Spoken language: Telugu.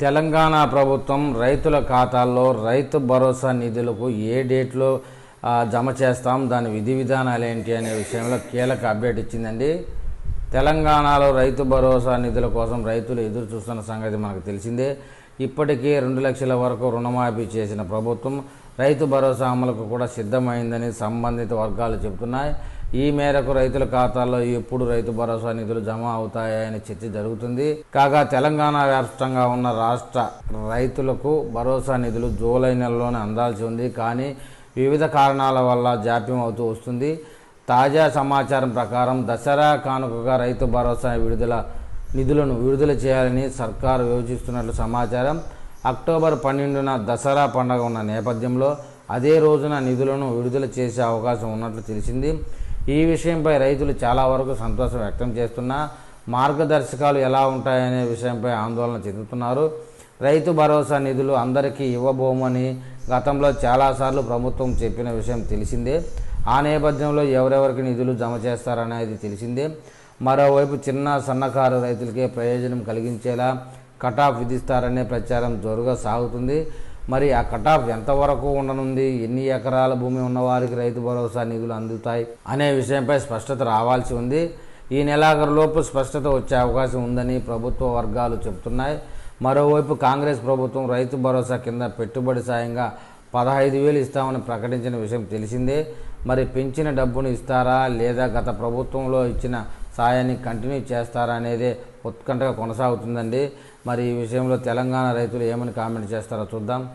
తెలంగాణ ప్రభుత్వం రైతుల ఖాతాల్లో రైతు భరోసా నిధులకు ఏ డేట్లో జమ చేస్తాం, దాని విధి విధానాలు ఏంటి అనే విషయంలో కీలక అప్డేట్ ఇచ్చిందండి. తెలంగాణలో రైతు భరోసా నిధుల కోసం రైతులు ఎదురు చూస్తున్న సంగతి మనకు తెలిసిందే. ఇప్పటికే 2 లక్షల వరకు రుణమాఫీ చేసిన ప్రభుత్వం రైతు భరోసా అమలుకు కూడా సిద్ధమైందని సంబంధిత వర్గాలు చెబుతున్నాయి. ఈ మేరకు రైతుల ఖాతాల్లో ఎప్పుడు రైతు భరోసా నిధులు జమ అవుతాయనే చర్చ జరుగుతుంది. కాగా తెలంగాణ వ్యాప్తంగా ఉన్న రాష్ట్ర రైతులకు భరోసా నిధులు జూలై నెలలోనే అందాల్సి ఉంది. కానీ వివిధ కారణాల వల్ల జాప్యం అవుతూ వస్తుంది. తాజా సమాచారం ప్రకారం దసరా కానుకగా రైతు భరోసా నిధులను విడుదల చేయాలని సర్కారు యోచిస్తున్నట్లు సమాచారం. అక్టోబర్ 12న దసరా పండుగ ఉన్న నేపథ్యంలో అదే రోజున నిధులను విడుదల చేసే అవకాశం ఉన్నట్లు తెలిసింది. ఈ విషయంపై రైతులు చాలా వరకు సంతోషం వ్యక్తం చేస్తున్నా మార్గదర్శకాలు ఎలా ఉంటాయనే విషయంపై ఆందోళన చెందుతున్నారు. రైతు భరోసా నిధులు అందరికీ ఇవ్వబోమని గతంలో చాలాసార్లు ప్రభుత్వం చెప్పిన విషయం తెలిసిందే. ఆ నేపథ్యంలో ఎవరెవరికి నిధులు జమ చేస్తారనేది తెలిసిందే. మరోవైపు చిన్న సన్నకారు రైతులకే ప్రయోజనం కలిగించేలా కటాఫ్ విధిస్తారనే ప్రచారం జోరుగా సాగుతుంది. మరి ఆ కటాఫ్ ఎంతవరకు ఉండనుంది, ఎన్ని ఎకరాల భూమి ఉన్నవారికి రైతు భరోసా నిధులు అందుతాయి అనే విషయంపై స్పష్టత రావాల్సి ఉంది. ఈ నెలాఖరులోపు స్పష్టత వచ్చే అవకాశం ఉందని ప్రభుత్వ వర్గాలు చెబుతున్నాయి. మరోవైపు కాంగ్రెస్ ప్రభుత్వం రైతు భరోసా కింద పెట్టుబడి సాయంగా 15,000 ఇస్తామని ప్రకటించిన విషయం తెలిసిందే. మరి పెంచిన డబ్బును ఇస్తారా లేదా గత ప్రభుత్వంలో ఇచ్చిన సాయాన్ని కంటిన్యూ చేస్తారా అనేదే ఉత్కంఠగా కొనసాగుతుందండి. మరి ఈ విషయంలో తెలంగాణ రైతులు ఏమని కామెంట్ చేస్తారో చూద్దాం.